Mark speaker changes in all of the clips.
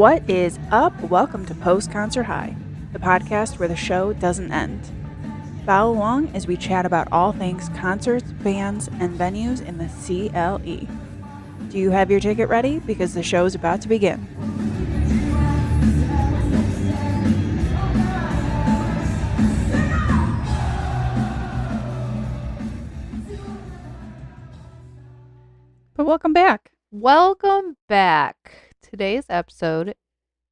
Speaker 1: What is up? Welcome to Post Concert High, the podcast where the show doesn't end. Follow along as we chat about all things concerts, bands, and venues in the CLE. Do you have your ticket ready? Because the show is about to begin. But welcome back.
Speaker 2: Welcome back. Today's episode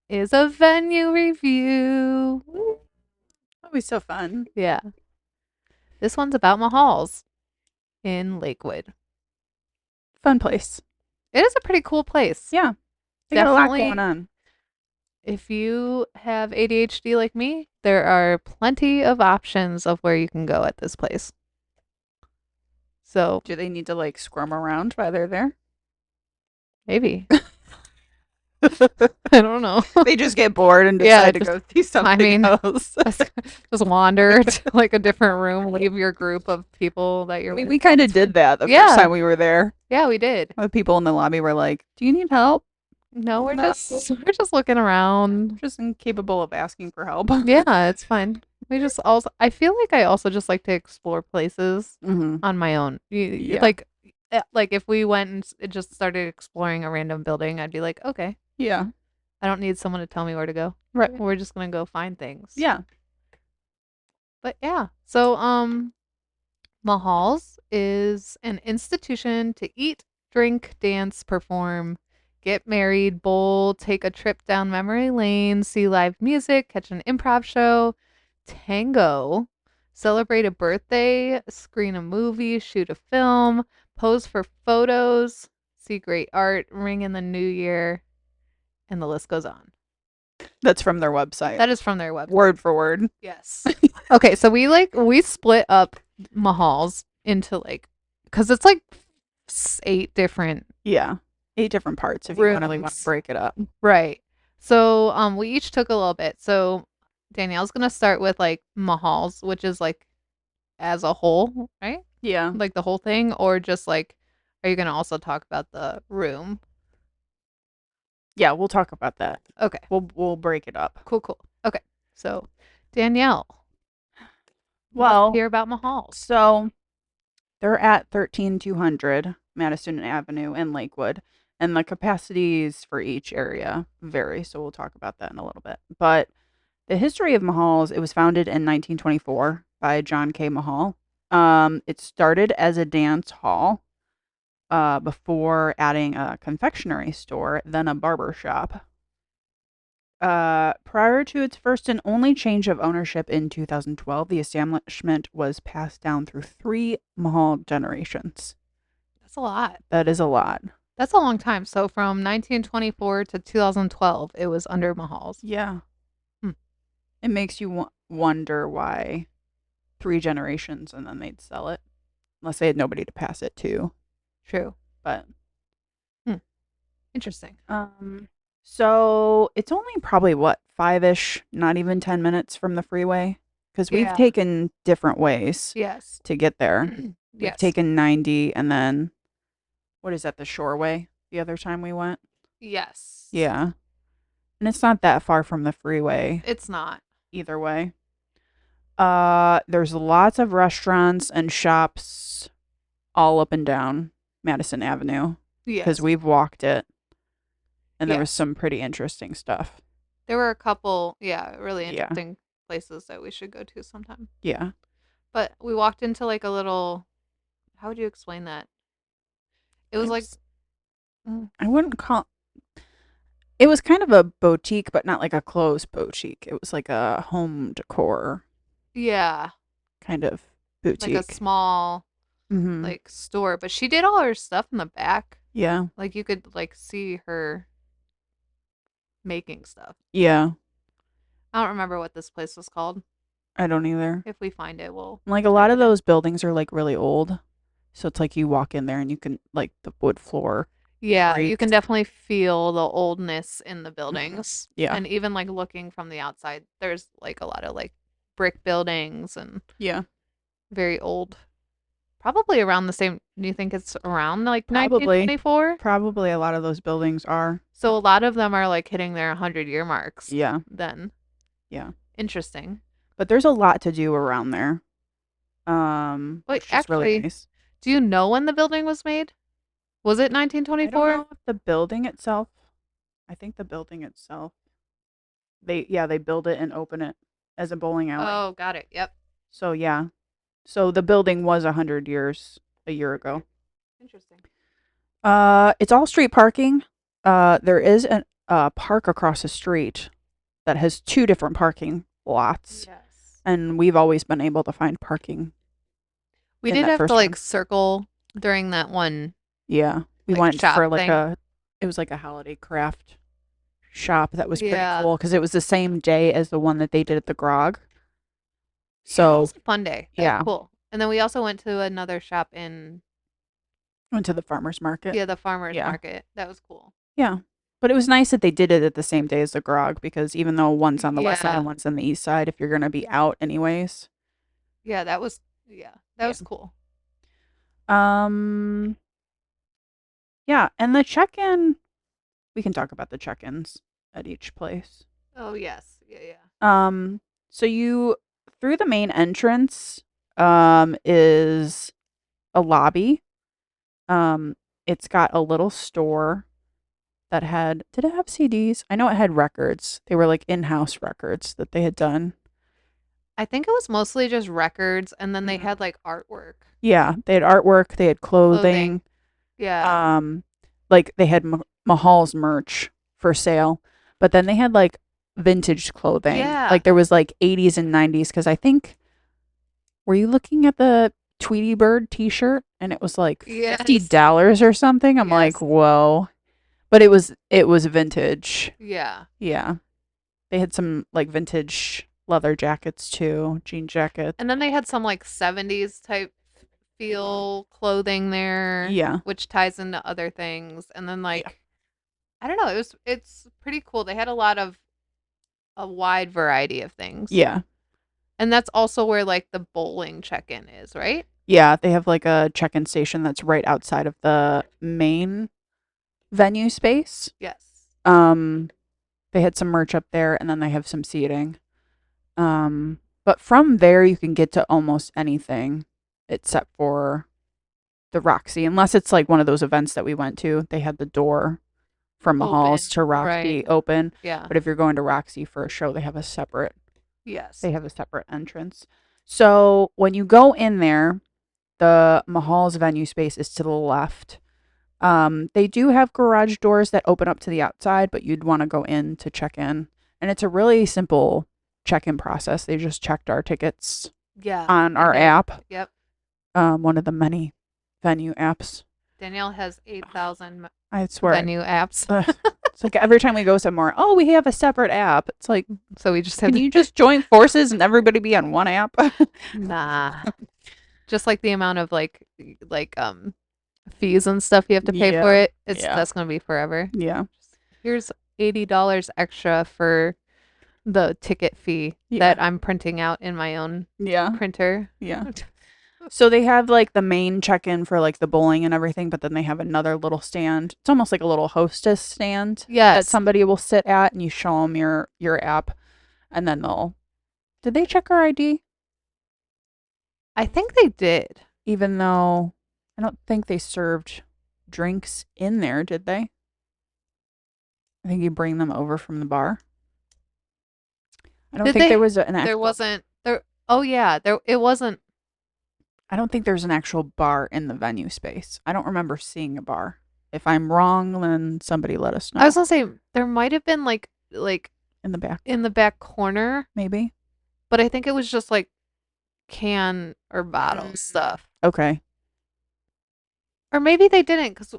Speaker 2: is a venue review.
Speaker 1: That'll be so fun.
Speaker 2: Yeah. This one's about Mahall's in Lakewood.
Speaker 1: Fun place.
Speaker 2: It is a pretty cool place.
Speaker 1: Yeah. They got a lot going on.
Speaker 2: If you have ADHD like me, there are plenty of options of where you can go at this place. So,
Speaker 1: do they need to like squirm around while they're there?
Speaker 2: Maybe. I don't know.
Speaker 1: They just get bored and decide to go see something else.
Speaker 2: Just wander to like a different room, leave your group of people that you're with.
Speaker 1: We kind of did that the first time we were there.
Speaker 2: Yeah, we did.
Speaker 1: The people in the lobby were like, "Do you need help?"
Speaker 2: No, we're just looking around.
Speaker 1: Just incapable of asking for help.
Speaker 2: Yeah, it's fine. I feel like I also just like to explore places on my own. Like if we went and just started exploring a random building, I'd be like, okay.
Speaker 1: Yeah.
Speaker 2: I don't need someone to tell me where to go.
Speaker 1: Right.
Speaker 2: We're just going to go find things.
Speaker 1: Yeah.
Speaker 2: But yeah. So, Mahall's is an institution to eat, drink, dance, perform, get married, bowl, take a trip down memory lane, see live music, catch an improv show, tango, celebrate a birthday, screen a movie, shoot a film, pose for photos, see great art, ring in the new year, and the list goes on.
Speaker 1: That's from their website.
Speaker 2: That is from their website.
Speaker 1: Word for word.
Speaker 2: Yes. Okay, so we split up Mahall's into because it's like 8 different.
Speaker 1: Yeah. 8 different parts if you really want to break it up.
Speaker 2: Right. So we each took a little bit. So Danielle's gonna start with like Mahall's, which is like as a whole, right?
Speaker 1: Yeah.
Speaker 2: Like the whole thing, or just like, are you gonna also talk about the room?
Speaker 1: Yeah, we'll talk about that.
Speaker 2: Okay.
Speaker 1: We'll break it up.
Speaker 2: Cool. Okay. So Danielle.
Speaker 1: Well,
Speaker 2: let's hear about Mahall.
Speaker 1: So they're at 13200 Madison Avenue in Lakewood, and the capacities for each area vary, so we'll talk about that in a little bit. But the history of Mahall's, it was founded in 1924 by John K. Mahall. It started as a dance hall before adding a confectionery store, then a barber shop. Prior to its first and only change of ownership in 2012, the establishment was passed down through 3 Mahall generations.
Speaker 2: That's a lot.
Speaker 1: That is a lot.
Speaker 2: That's a long time. So from 1924 to 2012, it was under Mahall's.
Speaker 1: Yeah. It makes you wonder why 3 generations and then they'd sell it. Unless they had nobody to pass it to.
Speaker 2: True.
Speaker 1: But.
Speaker 2: Interesting.
Speaker 1: So it's only probably 5-ish, not even 10 minutes from the freeway. Because we've taken different ways to get there. We've taken 90 and then, what is that, the Shoreway the other time we went?
Speaker 2: Yes.
Speaker 1: Yeah. And it's not that far from the freeway.
Speaker 2: It's not.
Speaker 1: Either way. There's lots of restaurants and shops all up and down Madison Avenue.
Speaker 2: Yes.
Speaker 1: Because we've walked it. And there was some pretty interesting stuff.
Speaker 2: There were a couple, really interesting places that we should go to sometime.
Speaker 1: Yeah.
Speaker 2: But we walked into like a little, how would you explain that? It was
Speaker 1: I wouldn't call it was kind of a boutique, but not like a clothes boutique. It was like a home decor.
Speaker 2: Yeah.
Speaker 1: Kind of boutique.
Speaker 2: Like a small like store. But she did all her stuff in the back.
Speaker 1: Yeah.
Speaker 2: Like you could like see her making stuff.
Speaker 1: Yeah.
Speaker 2: I don't remember what this place was called.
Speaker 1: I don't either.
Speaker 2: If we find it, we'll...
Speaker 1: Like a lot of those buildings are like really old. So it's like you walk in there and you can like the wood floor.
Speaker 2: Yeah, you can definitely feel the oldness in the buildings.
Speaker 1: Yeah.
Speaker 2: And even like looking from the outside, there's like a lot of like brick buildings and
Speaker 1: very
Speaker 2: old Probably around the same. Do you think it's around like
Speaker 1: Probably.
Speaker 2: 1924?
Speaker 1: Probably a lot of those buildings are.
Speaker 2: So a lot of them are like hitting their 100-year marks
Speaker 1: Yeah.
Speaker 2: then.
Speaker 1: Yeah.
Speaker 2: Interesting.
Speaker 1: But there's a lot to do around there.
Speaker 2: Wait,
Speaker 1: Which is really
Speaker 2: actually,
Speaker 1: nice.
Speaker 2: do you know when the building was made? Was it
Speaker 1: I don't
Speaker 2: 1924?
Speaker 1: know if the building itself, I think the building itself, they build it and open it as a bowling alley.
Speaker 2: Oh, got it. Yep.
Speaker 1: So yeah. So the building was 100 years a year ago.
Speaker 2: Interesting.
Speaker 1: It's all street parking. There is a park across the street that has two different parking lots,
Speaker 2: Yes.
Speaker 1: and we've always been able to find parking
Speaker 2: We
Speaker 1: in
Speaker 2: did
Speaker 1: that
Speaker 2: have to
Speaker 1: first
Speaker 2: like
Speaker 1: one.
Speaker 2: circle during that one
Speaker 1: Yeah, we
Speaker 2: like
Speaker 1: went
Speaker 2: shop
Speaker 1: for like
Speaker 2: thing.
Speaker 1: it was like a holiday craft shop that was pretty
Speaker 2: Yeah.
Speaker 1: cool because it was the same day as the one that they did at the Grog.
Speaker 2: Yeah, that
Speaker 1: So
Speaker 2: was a fun day. That was
Speaker 1: yeah,
Speaker 2: cool. And then we also went to another shop in
Speaker 1: went to the farmers market.
Speaker 2: yeah, the farmers
Speaker 1: Yeah,
Speaker 2: market. That was cool.
Speaker 1: yeah. But it was nice that they did it at the same day as the Grog because even though one's on the west side
Speaker 2: Yeah.
Speaker 1: and one's on the east side, if you're gonna be out anyways,
Speaker 2: Yeah, that
Speaker 1: yeah.
Speaker 2: was cool.
Speaker 1: Um, yeah, and the check-in, we can talk about the check-ins at each place.
Speaker 2: Oh, yes. Yeah, yeah.
Speaker 1: Um, so you through the main entrance is a lobby. Um, it's got a little store that had did it have CDs? I know it had records. They were like in-house records that they had done.
Speaker 2: I think it was mostly just records and then they
Speaker 1: Mhm.
Speaker 2: had like artwork,
Speaker 1: Yeah, they had artwork, they had
Speaker 2: clothing.
Speaker 1: clothing.
Speaker 2: Yeah.
Speaker 1: Um, like they had Mahall's merch for sale, but then they had like vintage clothing.
Speaker 2: Yeah.
Speaker 1: Like there was like 80s and 90s because I think were you looking at the Tweety Bird t-shirt and it was like
Speaker 2: Yes.
Speaker 1: $50 or something? I'm like,
Speaker 2: Yes.
Speaker 1: "Whoa." But it was vintage.
Speaker 2: Yeah.
Speaker 1: Yeah. They had some like vintage leather jackets too, jean jackets.
Speaker 2: And then they had some like 70s type feel clothing there,
Speaker 1: Yeah.
Speaker 2: which ties into other things. And then
Speaker 1: Yeah.
Speaker 2: like I don't know, it's pretty cool. They had a wide variety of things.
Speaker 1: Yeah.
Speaker 2: And that's also where like the bowling check-in is, right?
Speaker 1: Yeah, they have like a check-in station that's right outside of the main venue space.
Speaker 2: Yes.
Speaker 1: Um they had some merch up there and then they have some seating. But from there you can get to almost anything except for the Roxy, unless it's like one of those events that we went to. They had the door from Mahall's
Speaker 2: Open.
Speaker 1: to
Speaker 2: Right.
Speaker 1: Roxy open.
Speaker 2: Yeah.
Speaker 1: But if you're going to Roxy for a show,
Speaker 2: Yes.
Speaker 1: they have a separate entrance. So when you go in there, the Mahall's venue space is to the left. They do have garage doors that open up to the outside, but you'd want to go in to check in. And it's a really simple check-in process. They just checked our tickets
Speaker 2: Yeah.
Speaker 1: on
Speaker 2: They
Speaker 1: our
Speaker 2: did.
Speaker 1: app,
Speaker 2: Yep.
Speaker 1: one of the many venue apps.
Speaker 2: Danielle has 8,000
Speaker 1: I swear,
Speaker 2: venue apps.
Speaker 1: it's like every time we go somewhere, oh, we have a separate app. It's like,
Speaker 2: So we just have
Speaker 1: can you just join forces and everybody be on one app?
Speaker 2: nah. Just like the amount of like fees and stuff you have to pay for
Speaker 1: Yeah,
Speaker 2: it.
Speaker 1: yeah,
Speaker 2: That's gonna be forever.
Speaker 1: yeah,
Speaker 2: Here's $80 extra for the ticket fee
Speaker 1: yeah,
Speaker 2: that I'm printing out in my own
Speaker 1: yeah,
Speaker 2: printer.
Speaker 1: yeah. So they have like the main check-in for like the bowling and everything, but then they have another little stand. It's almost like a little hostess stand that
Speaker 2: Yes.
Speaker 1: somebody will sit at, and you show them your app, and then they'll. Did they check our ID?
Speaker 2: I think they did.
Speaker 1: Even though I don't think they served drinks in there, did they? I think you bring them over from the bar. I don't
Speaker 2: Did
Speaker 1: think
Speaker 2: they?
Speaker 1: there was an
Speaker 2: There
Speaker 1: actual.
Speaker 2: wasn't there oh yeah, there it wasn't.
Speaker 1: I don't think there's an actual bar in the venue space. I don't remember seeing a bar. If I'm wrong, then somebody let us
Speaker 2: I was
Speaker 1: know
Speaker 2: gonna say there might have been like
Speaker 1: in the back,
Speaker 2: in the back corner,
Speaker 1: maybe.
Speaker 2: but I think it was just like can or bottle stuff.
Speaker 1: Okay.
Speaker 2: Or maybe they didn't because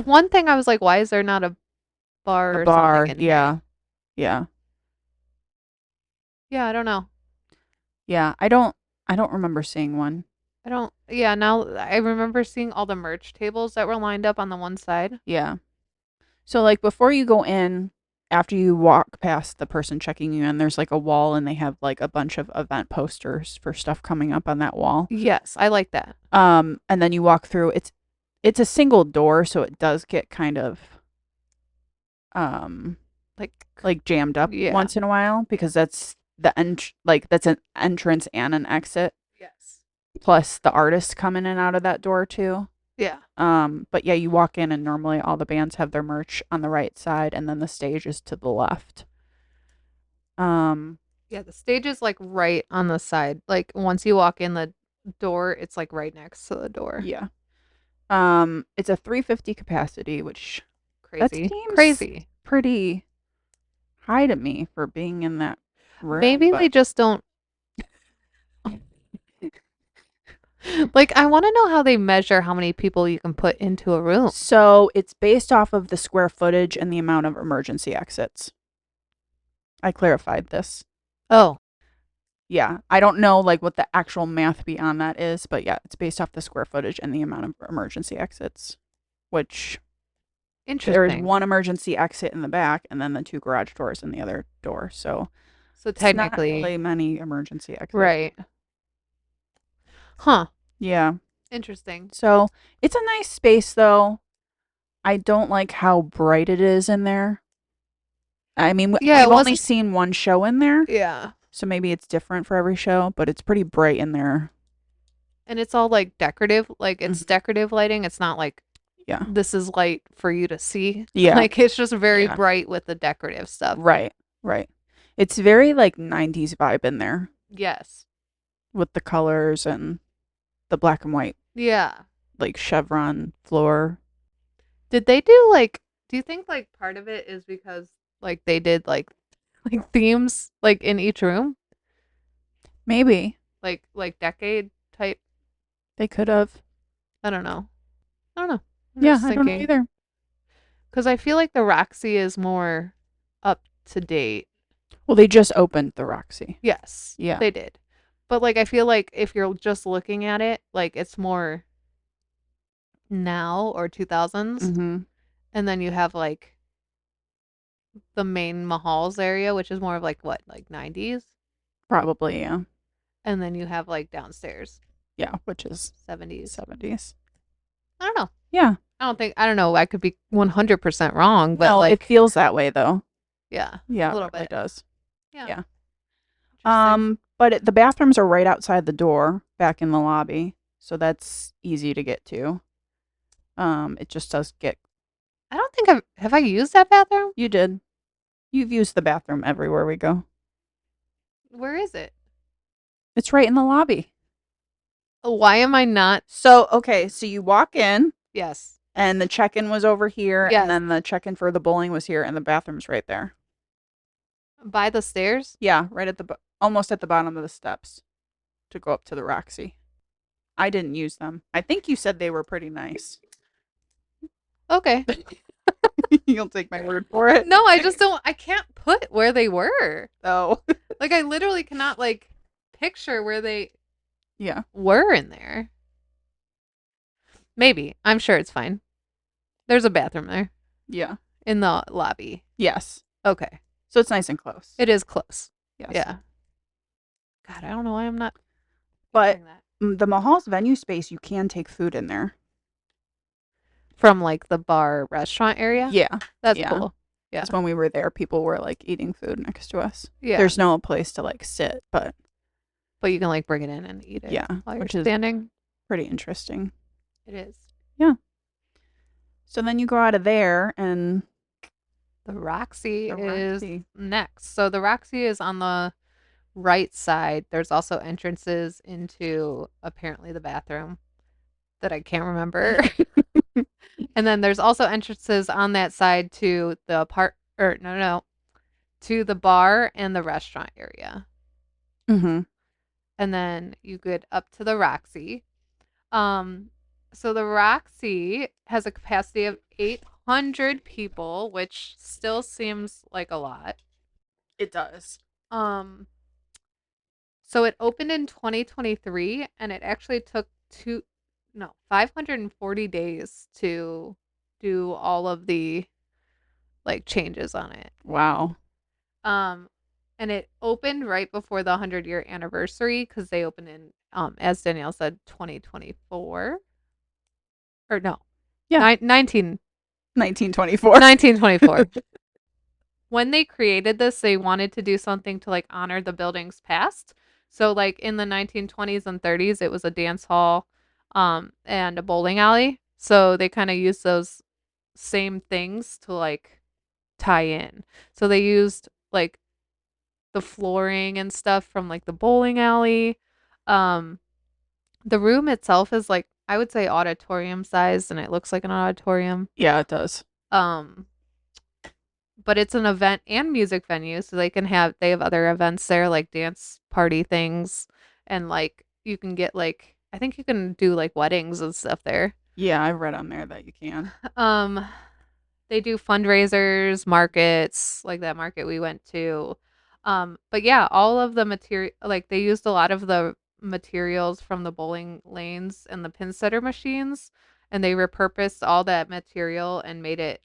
Speaker 2: one thing I was like, why is there not a
Speaker 1: A
Speaker 2: bar or something
Speaker 1: bar.
Speaker 2: in here?
Speaker 1: Yeah. Yeah.
Speaker 2: Yeah, I don't know.
Speaker 1: Yeah. I don't remember seeing one.
Speaker 2: I don't. Yeah, now I remember seeing all the merch tables that were lined up on the one side.
Speaker 1: Yeah. So like before you go in, after you walk past the person checking you in, there's like a wall and they have like a bunch of event posters for stuff coming up on that wall.
Speaker 2: Yes, I like that.
Speaker 1: And then you walk through. It's a single door, so it does get kind of um
Speaker 2: Like,
Speaker 1: like jammed up
Speaker 2: yeah.
Speaker 1: once in a while because that's an entrance and an exit.
Speaker 2: Yes.
Speaker 1: Plus the artists come in and out of that door too.
Speaker 2: Yeah.
Speaker 1: But yeah, you walk in and normally all the bands have their merch on the right side and then the stage is to the left. Um,
Speaker 2: Yeah, the stage is like right on the side. Like once you walk in the door, it's like right next to the door.
Speaker 1: yeah. It's a 350 capacity, which that
Speaker 2: Crazy.
Speaker 1: seems
Speaker 2: Crazy.
Speaker 1: pretty high to me for being in that room,
Speaker 2: Maybe they
Speaker 1: but
Speaker 2: just don't like I want to know how they measure how many people you can put into a room.
Speaker 1: so it's based off of the square footage and the amount of emergency exits. I clarified this.
Speaker 2: Oh,
Speaker 1: Yeah, I don't know like what the actual math beyond that is, but yeah, it's based off the square footage and the amount of emergency exits, which there's
Speaker 2: interesting.
Speaker 1: one emergency exit in the back and then the two garage doors in the other door. So
Speaker 2: So
Speaker 1: it's not
Speaker 2: technically,
Speaker 1: really many emergency exits.
Speaker 2: right. Huh.
Speaker 1: Yeah.
Speaker 2: Interesting.
Speaker 1: So it's a nice space though. I don't like how bright it is in there. I mean,
Speaker 2: Yeah,
Speaker 1: we've
Speaker 2: it
Speaker 1: only
Speaker 2: wasn't.
Speaker 1: seen one show in there,
Speaker 2: Yeah.
Speaker 1: so maybe it's different for every show, but it's pretty bright in there.
Speaker 2: And it's all like decorative. Like it's
Speaker 1: Mhm.
Speaker 2: decorative lighting. It's not like
Speaker 1: Yeah.
Speaker 2: this is light for you to see.
Speaker 1: Yeah.
Speaker 2: Like it's just very
Speaker 1: Yeah.
Speaker 2: bright with the decorative stuff.
Speaker 1: Right. Right. It's very like 90s vibe in there
Speaker 2: Yes.
Speaker 1: with the colors and the black and white
Speaker 2: Yeah.
Speaker 1: like chevron floor.
Speaker 2: Did they do like do you think like part of it is because like they did like themes like in each room?
Speaker 1: Maybe
Speaker 2: Like decade type?
Speaker 1: they could have.
Speaker 2: I don't know. I don't know. I'm
Speaker 1: Yeah,
Speaker 2: just
Speaker 1: I don't know
Speaker 2: thinking
Speaker 1: either.
Speaker 2: cuz I feel like the Roxy is more up to date.
Speaker 1: Well, they just opened the Roxy.
Speaker 2: Yes,
Speaker 1: Yeah.
Speaker 2: they did. But like I feel like if you're just looking at it, like it's more now or 2000s
Speaker 1: Mhm.
Speaker 2: and then you have like the main Mahall's area which is more of like what, like 90s?
Speaker 1: Probably, yeah.
Speaker 2: And then you have like downstairs
Speaker 1: Yeah, which is
Speaker 2: 70s.
Speaker 1: 70s.
Speaker 2: I don't know.
Speaker 1: Yeah.
Speaker 2: I don't know. I could be 100% wrong, but
Speaker 1: No, it
Speaker 2: like,
Speaker 1: feels that way though.
Speaker 2: yeah, a
Speaker 1: Yeah, it
Speaker 2: little
Speaker 1: really
Speaker 2: bit.
Speaker 1: does.
Speaker 2: Yeah.
Speaker 1: Yeah.
Speaker 2: Interesting.
Speaker 1: The bathrooms are right outside the door, back in the lobby, so that's easy to get to. It just does get.
Speaker 2: I don't think have I used that bathroom?
Speaker 1: You did. You've used the bathroom everywhere we go.
Speaker 2: Where is it?
Speaker 1: It's right in the lobby.
Speaker 2: Why am I not?
Speaker 1: So, okay, so you walk in
Speaker 2: Yes.
Speaker 1: and the check-in was over here and
Speaker 2: Yes.
Speaker 1: then the check-in for the bowling was here and the bathroom's right there.
Speaker 2: By the stairs?
Speaker 1: Yeah, right at almost at the bottom of the steps to go up to the Roxy. I didn't use them. I think you said they were pretty nice.
Speaker 2: Okay.
Speaker 1: You'll take my word for it.
Speaker 2: No, I just don't. I can't put where they were.
Speaker 1: Oh.
Speaker 2: Like, I literally cannot, like, picture where they
Speaker 1: Yeah.
Speaker 2: were in there. Maybe. I'm sure it's fine. There's a bathroom there
Speaker 1: Yeah.
Speaker 2: in the lobby.
Speaker 1: Yes.
Speaker 2: Okay.
Speaker 1: So it's nice and close.
Speaker 2: It is close.
Speaker 1: Yes.
Speaker 2: Yeah. God, I don't know why I'm not
Speaker 1: But
Speaker 2: picturing that.
Speaker 1: the Mahall's venue space, you can take food in there.
Speaker 2: From like the bar restaurant area?
Speaker 1: Yeah.
Speaker 2: That's
Speaker 1: Yeah.
Speaker 2: cool. Yeah.
Speaker 1: Because when we were there, people were like eating food next to us.
Speaker 2: Yeah.
Speaker 1: There's no place to like sit, but
Speaker 2: But you can like bring it in and eat it
Speaker 1: yeah,
Speaker 2: while you're
Speaker 1: which is
Speaker 2: standing.
Speaker 1: pretty interesting.
Speaker 2: It is.
Speaker 1: Yeah. So then you go out of there and
Speaker 2: The Roxy
Speaker 1: the
Speaker 2: is
Speaker 1: Roxy.
Speaker 2: next. So the Roxy is on the right side. There's also entrances into apparently the bathroom that I can't remember. And then there's also entrances on that side to the to the bar and the restaurant area.
Speaker 1: Mm-hmm.
Speaker 2: And then you get up to the Roxy. So the Roxy has a capacity of 800 people, which still seems like a lot.
Speaker 1: It does.
Speaker 2: Um, so it opened in 2023 and it actually took 540 days to do all of the like changes on it.
Speaker 1: Wow.
Speaker 2: Um, and it opened right before the 100-year anniversary because they opened in, as Danielle said, 2024 or no,
Speaker 1: Yeah.
Speaker 2: 19
Speaker 1: 1924.
Speaker 2: 1924. When they created this, they wanted to do something to like honor the building's past. So like in the 1920s and 30s, it was a dance hall and a bowling alley. So they kind of used those same things to like tie in. So they used like the flooring and stuff from like the bowling alley. Um the room itself is like I would say auditorium sized and it looks like an auditorium.
Speaker 1: Yeah, it does.
Speaker 2: Um but it's an event and music venue so they have other events there like dance party things and like you can get like I think you can do like weddings and stuff there.
Speaker 1: Yeah, I read on there that you can.
Speaker 2: Um they do fundraisers, markets, like that market we went to. But yeah, all of the material like they used a lot of the materials from the bowling lanes and the pin setter machines and they repurposed all that material and made it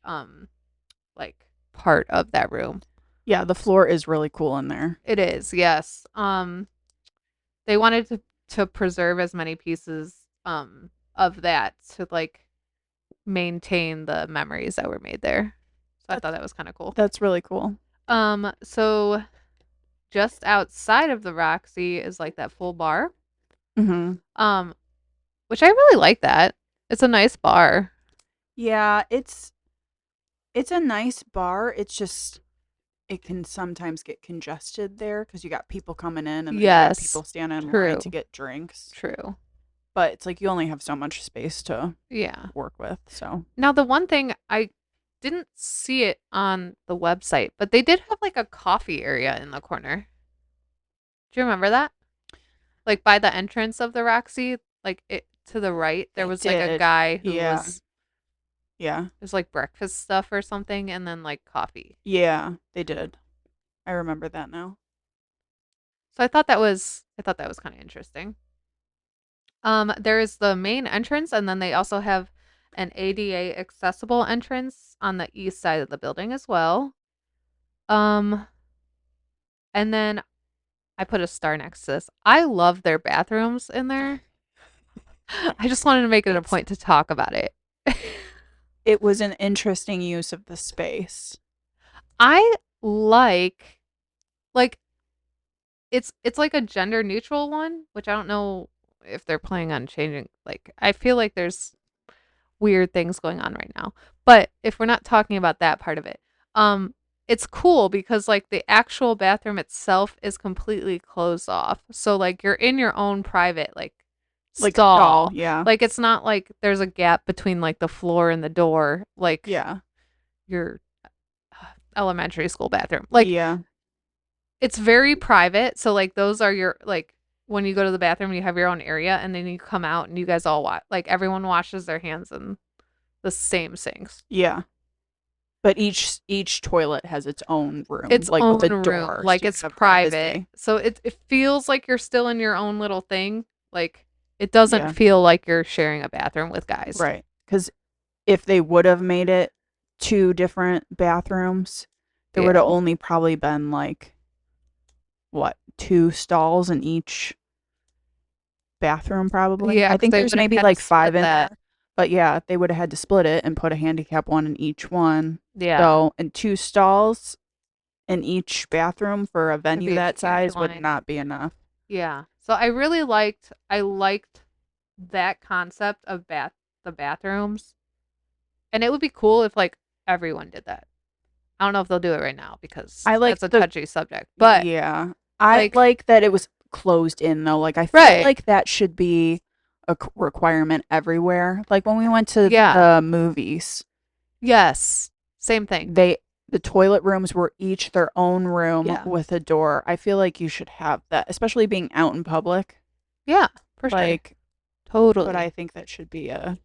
Speaker 2: like part of that room.
Speaker 1: Yeah, the floor is really cool in there.
Speaker 2: It is, yes. They wanted to preserve as many pieces of that to like maintain the memories that were made there. So I thought
Speaker 1: That's
Speaker 2: that was kind of cool.
Speaker 1: that's really cool.
Speaker 2: So just outside of the Roxy is like that full bar.
Speaker 1: Mhm.
Speaker 2: Um, which I really like that. It's a nice bar.
Speaker 1: Yeah, it's a nice bar. It's just it can sometimes get congested there because you got people coming in and then you got
Speaker 2: Yes.
Speaker 1: people standing in line to
Speaker 2: True.
Speaker 1: get drinks.
Speaker 2: True.
Speaker 1: But it's like you only have so much space to
Speaker 2: Yeah.
Speaker 1: work with. So,
Speaker 2: Now the one thing I didn't see it on the website, but they did have like a coffee area in the corner. Do you remember that? Like by the entrance of the Roxy, like it to the right, there
Speaker 1: they
Speaker 2: was like a
Speaker 1: did.
Speaker 2: guy who
Speaker 1: Yeah.
Speaker 2: was
Speaker 1: Yeah.
Speaker 2: it was like breakfast stuff or something and then like coffee.
Speaker 1: Yeah, they did. I remember that now.
Speaker 2: So I thought that was kind of interesting. There is the main entrance and then they also have an ADA accessible entrance on the east side of the building as well. Um, and then I put a star next to this. I love their bathrooms in there. I just wanted to make it a
Speaker 1: It's
Speaker 2: point to talk about it.
Speaker 1: it was an interesting use of the space.
Speaker 2: I like it's like a gender neutral one, which I don't know if they're planning on changing. Like I feel like there's weird things going on right now. But if we're not talking about that part of it, it's cool because like the actual bathroom itself is completely closed off. So like you're in your own private like
Speaker 1: Like stall,
Speaker 2: stall.
Speaker 1: yeah.
Speaker 2: Like it's not like there's a gap between like the floor and the door like
Speaker 1: Yeah.
Speaker 2: your elementary school bathroom. Like
Speaker 1: Yeah.
Speaker 2: it's very private. So like those are your like when you go to the bathroom you have your own area and then you come out and you guys all watch like everyone washes their hands in the same sinks.
Speaker 1: Yeah. But each toilet has its own room,
Speaker 2: Its
Speaker 1: like with
Speaker 2: own
Speaker 1: a
Speaker 2: room,
Speaker 1: door, so
Speaker 2: like
Speaker 1: you
Speaker 2: it's
Speaker 1: have
Speaker 2: private.
Speaker 1: privacy.
Speaker 2: So it feels like you're still in your own little thing. Like it doesn't
Speaker 1: Yeah.
Speaker 2: feel like you're sharing a bathroom with guys.
Speaker 1: Right. Because if they would have made it two different bathrooms, there would have
Speaker 2: Yeah.
Speaker 1: only probably been like what, two stalls in each bathroom probably.
Speaker 2: Yeah,
Speaker 1: I
Speaker 2: because
Speaker 1: think
Speaker 2: they
Speaker 1: there's
Speaker 2: would have
Speaker 1: maybe
Speaker 2: had to
Speaker 1: like
Speaker 2: split
Speaker 1: five in
Speaker 2: that.
Speaker 1: there. But yeah, they would have had to split it and put a handicap one in each one.
Speaker 2: Yeah.
Speaker 1: So, and two stalls in each bathroom for a
Speaker 2: It'd
Speaker 1: venue
Speaker 2: be a
Speaker 1: that
Speaker 2: huge
Speaker 1: size would
Speaker 2: line.
Speaker 1: not be enough.
Speaker 2: Yeah. So I liked that concept of the bathrooms. And it would be cool if like everyone did that. I don't know if they'll do it right now because
Speaker 1: I like
Speaker 2: that's a
Speaker 1: the
Speaker 2: touchy subject. But
Speaker 1: Yeah. I
Speaker 2: like
Speaker 1: like that it was closed in though. Like I feel
Speaker 2: right.
Speaker 1: like that should be a requirement everywhere. Like when we went to
Speaker 2: Yeah.
Speaker 1: the movies,
Speaker 2: Yes. Same thing.
Speaker 1: they the toilet rooms were each their own room
Speaker 2: Yeah.
Speaker 1: with a door. I feel like you should have that, especially being out in public.
Speaker 2: Yeah, for sure.
Speaker 1: Like, but I
Speaker 2: Totally.
Speaker 1: think that should be a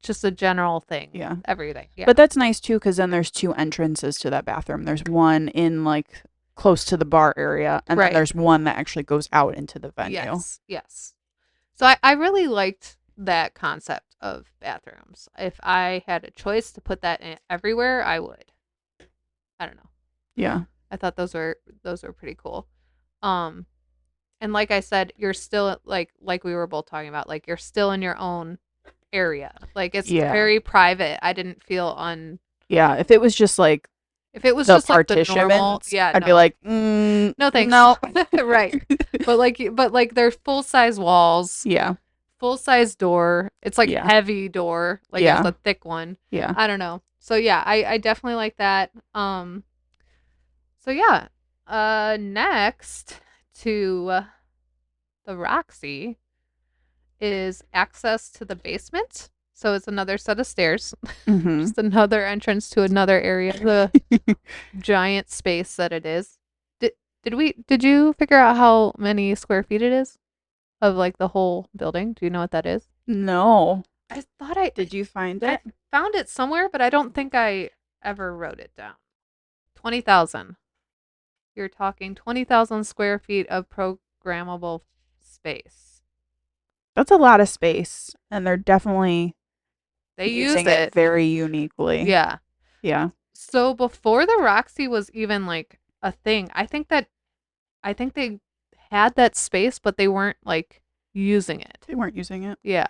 Speaker 2: Just a general thing.
Speaker 1: yeah.
Speaker 2: Everything. Yeah.
Speaker 1: But that's nice too, because then there's two entrances to that bathroom. There's one in like close to the bar area, and then
Speaker 2: Right.
Speaker 1: there's one that actually goes out into the venue.
Speaker 2: Yes. Yes. So I really liked that concept of bathrooms. If I had a choice to put that in everywhere, I would. I don't know.
Speaker 1: Yeah.
Speaker 2: I thought those were pretty cool. Um, and like I said, you're still like we were both talking about, like you're still in your own area. Like it's
Speaker 1: Yeah.
Speaker 2: very private. I didn't feel on
Speaker 1: Yeah. If it was just like
Speaker 2: if it was
Speaker 1: the
Speaker 2: just like the normal,
Speaker 1: partitions,
Speaker 2: yeah,
Speaker 1: I'd be
Speaker 2: no.
Speaker 1: like,
Speaker 2: No thanks.
Speaker 1: no.
Speaker 2: Right. But like they're full size walls,
Speaker 1: Yeah.
Speaker 2: full size door. It's like
Speaker 1: Yeah.
Speaker 2: heavy door, like it's
Speaker 1: Yeah.
Speaker 2: a thick one.
Speaker 1: Yeah.
Speaker 2: I don't know. So yeah, I definitely like that. So yeah. Next to the Roxy is access to the basement. So it's another set of stairs.
Speaker 1: Hmm.
Speaker 2: Just another entrance to another area of the giant space that it is. Did did you figure out how many square feet it is of like the whole building? Do you know what that is?
Speaker 1: No.
Speaker 2: I thought I
Speaker 1: Did you find
Speaker 2: I
Speaker 1: it?
Speaker 2: found it somewhere, but I don't think I ever wrote it down. 20,000. You're talking 20,000 square feet of programmable space.
Speaker 1: That's a lot of space, and they're definitely
Speaker 2: They use
Speaker 1: using it
Speaker 2: it.
Speaker 1: very uniquely.
Speaker 2: Yeah.
Speaker 1: Yeah.
Speaker 2: So before the Roxy was even like a thing, I think they had that space, but they weren't like using it.
Speaker 1: They weren't using it.
Speaker 2: Yeah.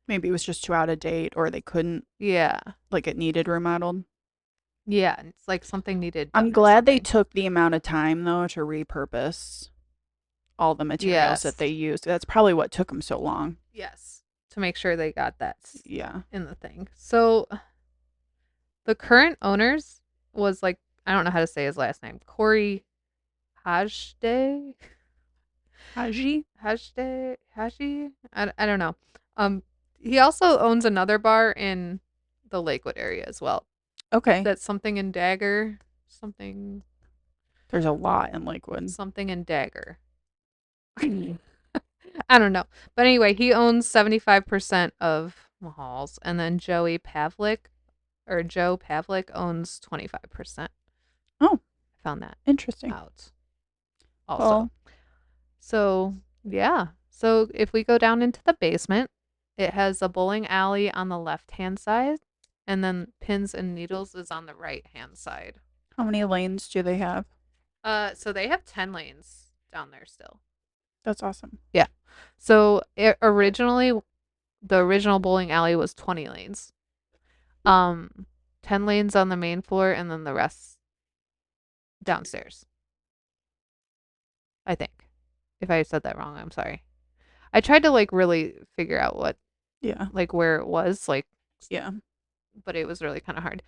Speaker 1: Maybe it was just too out of date or they couldn't,
Speaker 2: Yeah.
Speaker 1: like it needed remodeled.
Speaker 2: Yeah. It's like something needed
Speaker 1: I'm
Speaker 2: done or
Speaker 1: glad they
Speaker 2: something.
Speaker 1: took the amount of time though to repurpose all the materials that they
Speaker 2: Yes.
Speaker 1: used. That's probably what took them so long.
Speaker 2: Yes. To make sure they got that
Speaker 1: Yeah.
Speaker 2: in the thing. So the current owners was like, I don't know how to say his last name. Corey Hajde?
Speaker 1: Haji?
Speaker 2: Haji? I don't know. Um, he also owns another bar in the Lakewood area as well.
Speaker 1: Okay.
Speaker 2: That's something in Dagger. Something
Speaker 1: There's a lot in Lakewood.
Speaker 2: something in Dagger. I don't know. But anyway, he owns 75% of Mahall's, and then Joe Pavlik owns 25%.
Speaker 1: Oh,
Speaker 2: I found that
Speaker 1: interesting.
Speaker 2: out also.
Speaker 1: Well,
Speaker 2: So, yeah. So, if we go down into the basement, it has a bowling alley on the left-hand side, and then pins and needles is on the right-hand side.
Speaker 1: how many lanes do they have?
Speaker 2: So they have 10 lanes down there still.
Speaker 1: That's awesome.
Speaker 2: Yeah. So originally, the original bowling alley was 20 lanes. Um, 10 lanes on the main floor and then the rest downstairs. I think. If I said that wrong, I'm sorry. I tried to like really figure out what
Speaker 1: Yeah.
Speaker 2: like where it was like,
Speaker 1: Yeah.
Speaker 2: but it was really kind of hard.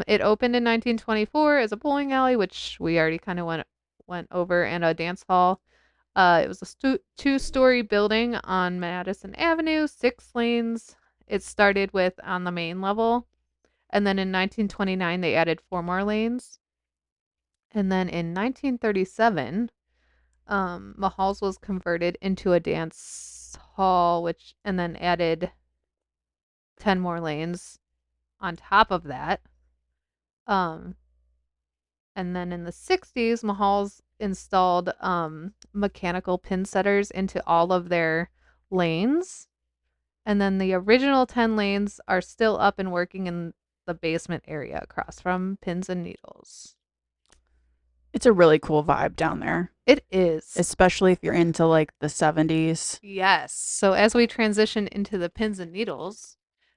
Speaker 2: It opened in 1924 as a bowling alley, which we already kind of went over, and a dance hall. It was a two-story building on Madison Avenue, 6 lanes. It started with on the main level, and then in 1929 they added 4 more lanes. And then in 1937, Mahall's was converted into a dance hall, which and then added 10 more lanes on top of that. Um, and then in the 60s, Mahall's installed mechanical pin setters into all of their lanes. And then the original 10 lanes are still up and working in the basement area across from Pins and Needles.
Speaker 1: It's a really cool vibe down there,
Speaker 2: It is.
Speaker 1: especially if you're into like the 70s.
Speaker 2: Yes. So as we transition into the Pins and Needles,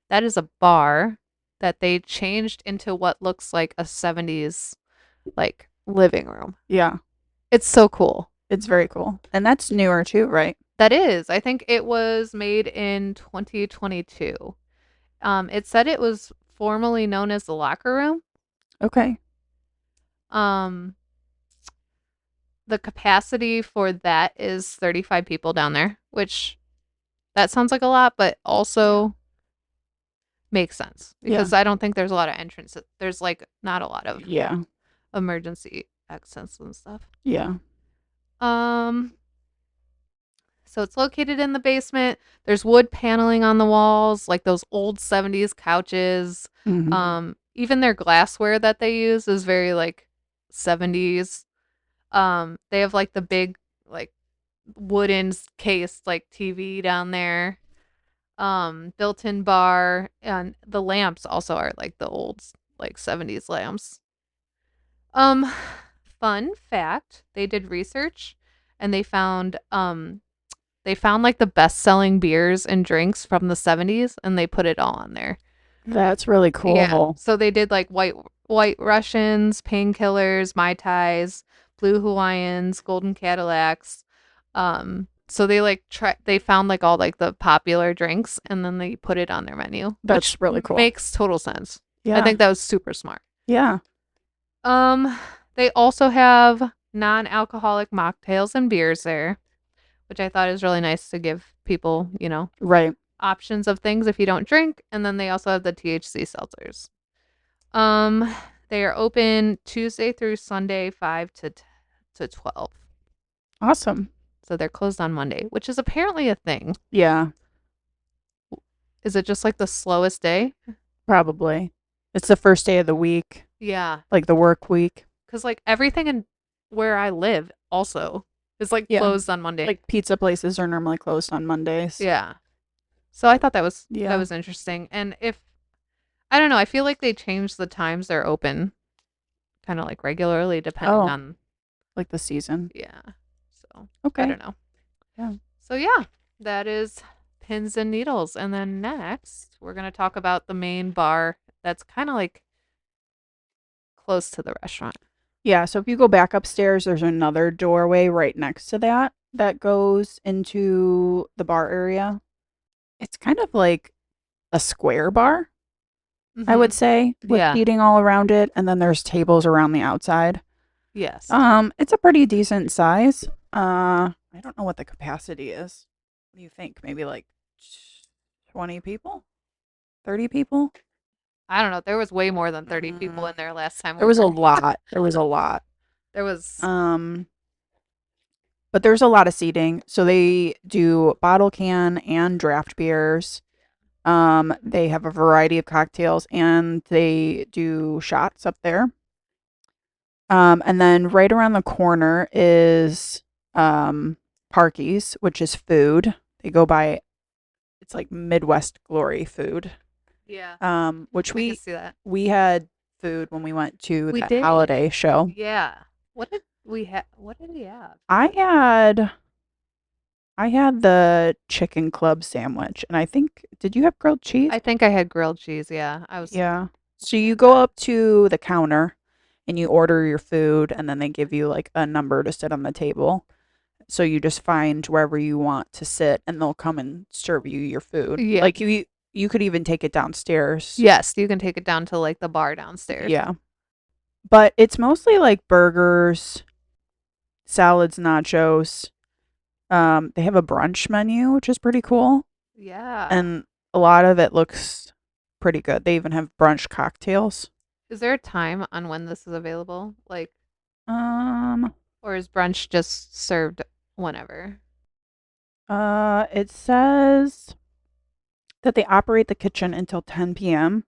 Speaker 2: that is a bar that they changed into what looks like a 70s like living room.
Speaker 1: Yeah.
Speaker 2: It's so cool.
Speaker 1: It's very cool. And that's newer too, right?
Speaker 2: That is. I think it was made in 2022. It said it was formerly known as the locker room.
Speaker 1: Okay.
Speaker 2: Um, the capacity for that is 35 people down there, which that sounds like a lot, but also makes sense
Speaker 1: Yeah.
Speaker 2: because I don't think there's a lot of entrances. There's like not a lot of
Speaker 1: Yeah.
Speaker 2: emergency exits and stuff.
Speaker 1: Yeah.
Speaker 2: Um, so it's located in the basement. There's wood paneling on the walls, like those old 70s couches.
Speaker 1: Hmm.
Speaker 2: Even their glassware that they use is very like 70s. They have like the big like wooden case like TV down there. Built-in bar and the lamps also are like the old like 70s lamps. Um, fun fact, they did research and they found like the best-selling beers and drinks from the 70s and they put it all on there.
Speaker 1: That's really
Speaker 2: Yeah.
Speaker 1: cool.
Speaker 2: So they did like white Russians, painkillers, Mai Tais, blue Hawaiians, golden Cadillacs. So they they found like all like the popular drinks and then they put it on their menu, which
Speaker 1: That's really cool.
Speaker 2: makes total sense. I
Speaker 1: Yeah.
Speaker 2: think that was super smart.
Speaker 1: Yeah.
Speaker 2: Um, they also have non-alcoholic mocktails and beers there, which I thought is really nice to give people,
Speaker 1: Right.
Speaker 2: options of things if you don't drink. And then they also have the THC seltzers. Um, they are open Tuesday through Sunday, 5 to 12.
Speaker 1: Awesome.
Speaker 2: So they're closed on Monday, which is apparently a thing.
Speaker 1: Yeah,
Speaker 2: Is it just like the slowest day?
Speaker 1: probably. It's the first day of the week,
Speaker 2: Yeah,
Speaker 1: like the work week.
Speaker 2: because like everything in where I live also is like
Speaker 1: Yeah.
Speaker 2: closed on Monday.
Speaker 1: Like pizza places are normally closed on Mondays.
Speaker 2: Yeah. So I thought that
Speaker 1: Yeah.
Speaker 2: was interesting. And if I don't know, I feel like they change the times they're open kind of like regularly depending
Speaker 1: Oh,
Speaker 2: on
Speaker 1: like the season.
Speaker 2: yeah. So I
Speaker 1: Okay.
Speaker 2: don't know.
Speaker 1: Yeah.
Speaker 2: So yeah, that is pins and needles. And then next, we're going to talk about the main bar that's kind of like close to the restaurant.
Speaker 1: Yeah. So if you go back upstairs, there's another doorway right next to that that goes into the bar area. It's kind of like a square bar, I would
Speaker 2: Mhm.
Speaker 1: say, with
Speaker 2: Yeah.
Speaker 1: seating all around it, and then there's tables around the outside.
Speaker 2: Yes.
Speaker 1: It's a pretty decent size. I don't know what the capacity is. What do you think? Maybe like 20 people? 30 people?
Speaker 2: I don't know. There was way more than 30 people
Speaker 1: Mm,
Speaker 2: in there last time
Speaker 1: there
Speaker 2: we
Speaker 1: was a
Speaker 2: were.
Speaker 1: lot. There was a lot.
Speaker 2: There was
Speaker 1: Um, but there's a lot of seating. So they do bottle can and draft beers. They have a variety of cocktails and they do shots up there. And then right around the corner is Parky's, which is food. They go by it's like Midwest Glory food.
Speaker 2: yeah,
Speaker 1: Which
Speaker 2: I can see that.
Speaker 1: we had food when we went to
Speaker 2: We
Speaker 1: that
Speaker 2: did.
Speaker 1: holiday show.
Speaker 2: Yeah. What did we have? What did we have?
Speaker 1: I had I had the chicken club sandwich, and I think did you have grilled cheese?
Speaker 2: I think I had grilled cheese. Yeah. I was
Speaker 1: Yeah. So
Speaker 2: looking
Speaker 1: you
Speaker 2: at
Speaker 1: go
Speaker 2: that.
Speaker 1: up to the counter and you order your food, and then they give you like a number to sit on the table. So you just find wherever you want to sit, and they'll come and serve you your food.
Speaker 2: Yeah.
Speaker 1: Like you could even take it downstairs.
Speaker 2: Yes, you can take it down to like the bar downstairs.
Speaker 1: Yeah. But it's mostly like burgers, salads, nachos. They have a brunch menu, which is pretty cool.
Speaker 2: Yeah.
Speaker 1: And a lot of it looks pretty good. They even have brunch cocktails.
Speaker 2: Is there a time on when this is available? Like,
Speaker 1: Um,
Speaker 2: or is brunch just served whenever?
Speaker 1: it says that they operate the kitchen until 10 p.m.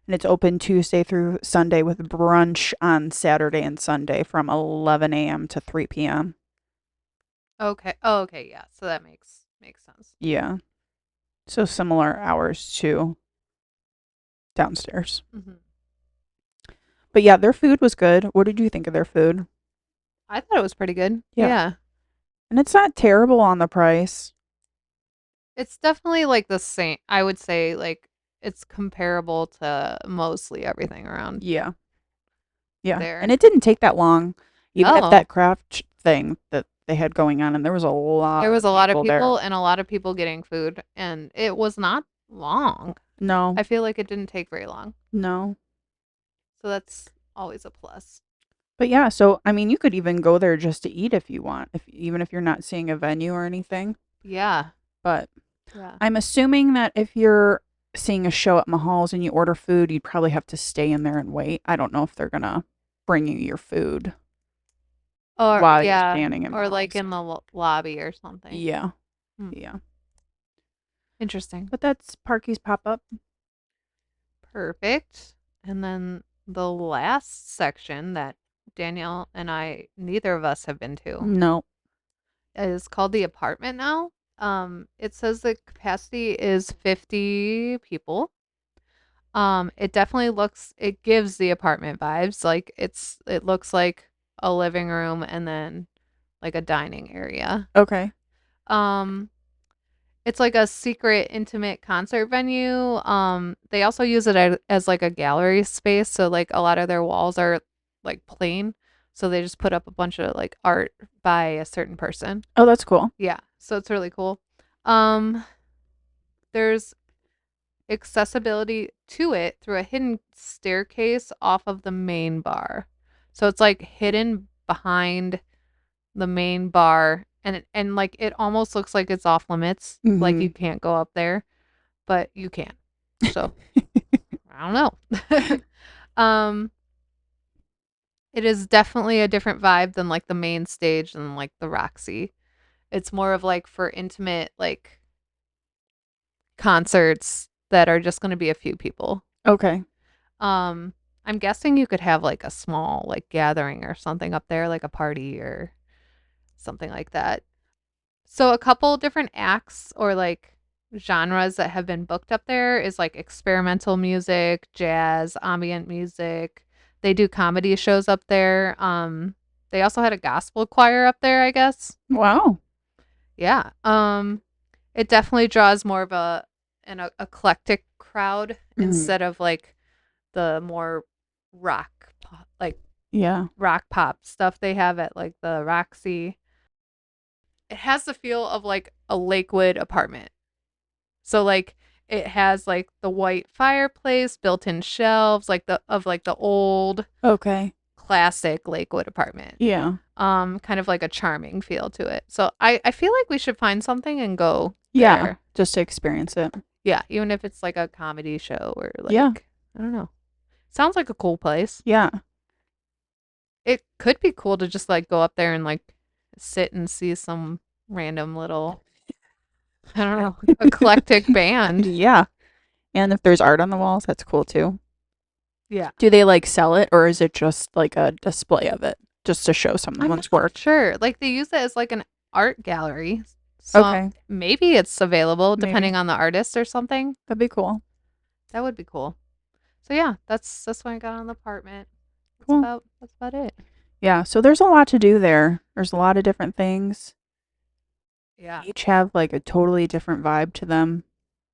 Speaker 1: and it's open Tuesday through Sunday with brunch on Saturday and Sunday from 11 a.m. to 3 p.m.
Speaker 2: Okay. Oh, okay. Yeah. So that makes sense.
Speaker 1: Yeah. So similar hours to downstairs.
Speaker 2: Hmm.
Speaker 1: But yeah, their food was good. What did you think of their food?
Speaker 2: I thought it was pretty good.
Speaker 1: Yeah.
Speaker 2: Yeah.
Speaker 1: And it's not terrible on the price.
Speaker 2: It's definitely like the same. I would say like it's comparable to mostly everything around
Speaker 1: Yeah. Yeah. And
Speaker 2: there.
Speaker 1: it didn't take that long, even at
Speaker 2: No,
Speaker 1: that craft thing that they had going on. And there was a
Speaker 2: there
Speaker 1: lot
Speaker 2: was
Speaker 1: of
Speaker 2: a lot of
Speaker 1: people there.
Speaker 2: people and a lot of people getting food, and it was not long.
Speaker 1: No,
Speaker 2: I feel like it didn't take very long.
Speaker 1: no.
Speaker 2: So that's always a plus.
Speaker 1: But yeah, so I mean, you could even go there just to eat if you want, if even if you're not seeing a venue or anything.
Speaker 2: Yeah.
Speaker 1: But
Speaker 2: Yeah.
Speaker 1: I'm assuming that if you're seeing a show at Mahall's and you order food, you'd probably have to stay in there and wait. I don't know if they're gonna bring you your food
Speaker 2: Or
Speaker 1: while you're
Speaker 2: yeah,
Speaker 1: standing in
Speaker 2: or like
Speaker 1: Mahall's.
Speaker 2: in the lobby or something.
Speaker 1: Yeah,
Speaker 2: Hmm.
Speaker 1: yeah.
Speaker 2: Interesting.
Speaker 1: But that's Parky's pop up.
Speaker 2: Perfect. And then the last section that Danielle and I, neither of us have been to,
Speaker 1: No.
Speaker 2: is called the apartment now. It says the capacity is 50 people. It definitely it gives the apartment vibes. Like it looks like a living room and then like a dining area.
Speaker 1: Okay.
Speaker 2: Um, it's like a secret intimate concert venue. They also use it as like a gallery space, so like a lot of their walls are like plain. So they just put up a bunch of like art by a certain person.
Speaker 1: Oh, that's cool.
Speaker 2: Yeah, so it's really cool. Um, there's accessibility to it through a hidden staircase off of the main bar. So it's like hidden behind the main bar and like it almost looks like it's off limits, like you
Speaker 1: Mhm.
Speaker 2: can't go up there, but you can. So, I don't know. um it is definitely a different vibe than like the main stage and like the Roxy. It's more of like for intimate like concerts that are just going to be a few people.
Speaker 1: Okay.
Speaker 2: Um, I'm guessing you could have like a small like gathering or something up there, like a party or something like that. So a couple different acts or like genres that have been booked up there is like experimental music, jazz, ambient music. They do comedy shows up there. They also had a gospel choir up there, I guess.
Speaker 1: Wow.
Speaker 2: Yeah. It definitely draws more of an eclectic crowd
Speaker 1: Mhm.
Speaker 2: instead of like the more like
Speaker 1: Yeah.
Speaker 2: rock pop stuff they have at like the Roxy. It has the feel of like a Lakewood apartment. So like it has like the white fireplace, built-in shelves, like the old
Speaker 1: Okay.
Speaker 2: classic Lakewood apartment.
Speaker 1: Yeah.
Speaker 2: Kind of like a charming feel to it. So I feel like we should find something and go
Speaker 1: Yeah.
Speaker 2: there.
Speaker 1: Just to experience it.
Speaker 2: Yeah, even if it's like a comedy show or
Speaker 1: Yeah.
Speaker 2: like I don't know. Sounds like a cool place.
Speaker 1: Yeah.
Speaker 2: It could be cool to just like go up there and like sit and see some random little, I don't know, eclectic band.
Speaker 1: Yeah. And if there's art on the walls, that's cool too.
Speaker 2: Yeah.
Speaker 1: Do they like sell it or is it just like a display of it just to show
Speaker 2: I'm
Speaker 1: someone's
Speaker 2: not
Speaker 1: work?
Speaker 2: sure. Like they use it as like an art gallery. So
Speaker 1: Okay.
Speaker 2: maybe it's available depending
Speaker 1: Maybe.
Speaker 2: on the artist or something.
Speaker 1: That'd be cool.
Speaker 2: That would be cool. So yeah, that's when I got on the apartment.
Speaker 1: Cool.
Speaker 2: That's about it.
Speaker 1: Yeah. So there's a lot to do there. There's a lot of different things.
Speaker 2: Yeah.
Speaker 1: Each have like a totally different vibe to them.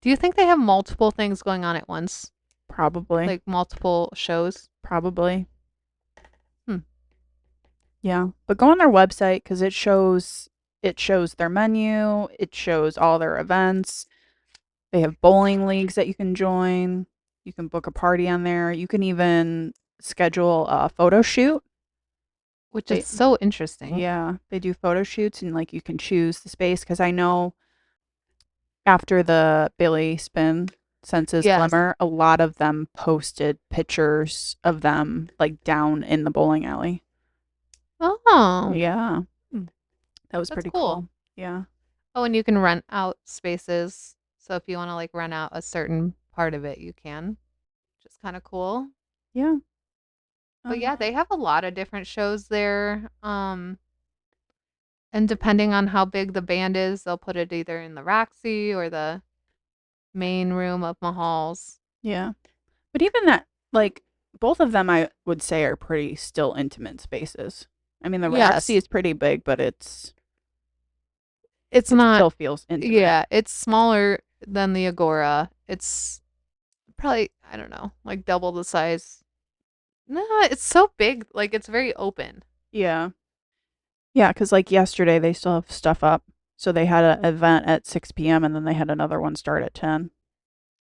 Speaker 2: Do you think they have multiple things going on at once?
Speaker 1: Probably.
Speaker 2: Like multiple shows?
Speaker 1: Probably.
Speaker 2: Hmm.
Speaker 1: Yeah. But go on their website because it shows their menu, it shows all their events. They have bowling leagues that you can join. You can book a party on there. You can even schedule a photo shoot.
Speaker 2: Which is
Speaker 1: They
Speaker 2: so interesting.
Speaker 1: Yeah, they do photo shoots and like you can choose the space because I know after the Billy spin Senses
Speaker 2: Yes.
Speaker 1: Glimmer, a lot of them posted pictures of them like down in the bowling alley.
Speaker 2: Oh,
Speaker 1: Yeah,
Speaker 2: hmm,
Speaker 1: that was
Speaker 2: that's
Speaker 1: pretty
Speaker 2: cool.
Speaker 1: cool. Yeah.
Speaker 2: Oh, and you can rent out spaces. So if you want to like rent out a certain part of it, you can, which is kind of cool.
Speaker 1: Yeah.
Speaker 2: But
Speaker 1: Um,
Speaker 2: yeah, they have a lot of different shows there. And depending on how big the band is, they'll put it either in the Roxy or the main room of Mahall's.
Speaker 1: yeah. But even that, like, both of them, I would say, are pretty still intimate spaces. I mean, the Roxy
Speaker 2: Yes.
Speaker 1: is pretty big, but
Speaker 2: It's
Speaker 1: it
Speaker 2: not,
Speaker 1: still feels intimate.
Speaker 2: yeah, it's smaller than the Agora. It's probably, I don't know, like double the size. No, it's so big. Like it's very open.
Speaker 1: Yeah. Yeah, because like yesterday, they still have stuff up. So they had an event at 6 p.m. and then they had another one start at 10.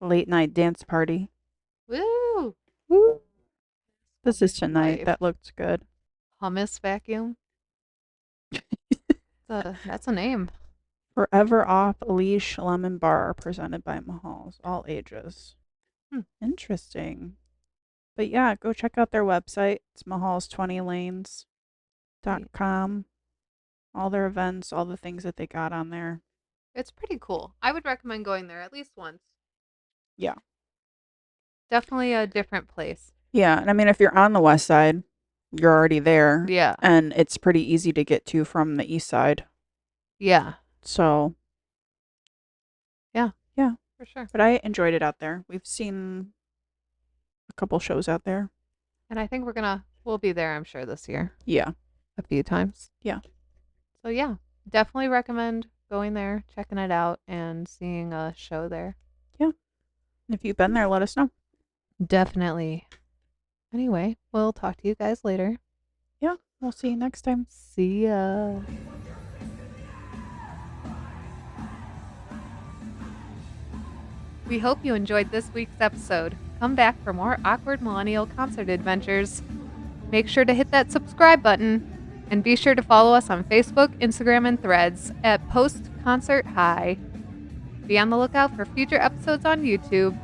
Speaker 1: Late night dance party.
Speaker 2: Woo!
Speaker 1: Woo. This is
Speaker 2: Living
Speaker 1: tonight.
Speaker 2: life.
Speaker 1: That looks good.
Speaker 2: Hummus vacuum. That's a name.
Speaker 1: Forever off leash lemon bar presented by Mahall's. All ages.
Speaker 2: Hmm.
Speaker 1: Interesting. But yeah, go check out their website. It's
Speaker 2: Neat.
Speaker 1: mahalls20lanes.com. All their events, all the things that they got on there.
Speaker 2: It's pretty cool. I would recommend going there at least once.
Speaker 1: Yeah.
Speaker 2: Definitely a different place.
Speaker 1: Yeah. And I mean, if you're on the west side, you're already there.
Speaker 2: Yeah.
Speaker 1: And it's pretty easy to get to from the east side.
Speaker 2: Yeah.
Speaker 1: So,
Speaker 2: Yeah,
Speaker 1: yeah.
Speaker 2: for sure.
Speaker 1: But I enjoyed it out there. We've seen a couple shows out there.
Speaker 2: And I think we'll be there, I'm sure, this year
Speaker 1: Yeah.
Speaker 2: a few times.
Speaker 1: Yeah.
Speaker 2: So yeah, definitely recommend going there, checking it out, and seeing a show there.
Speaker 1: Yeah. If you've been there, let us know.
Speaker 2: Definitely. Anyway, we'll talk to you guys later.
Speaker 1: Yeah. We'll see you next time.
Speaker 2: See ya. We hope you enjoyed this week's episode. Come back for more awkward millennial concert adventures. Make sure to hit that subscribe button and be sure to follow us on Facebook, Instagram, and Threads at Post Concert High. Be on the lookout for future episodes on YouTube.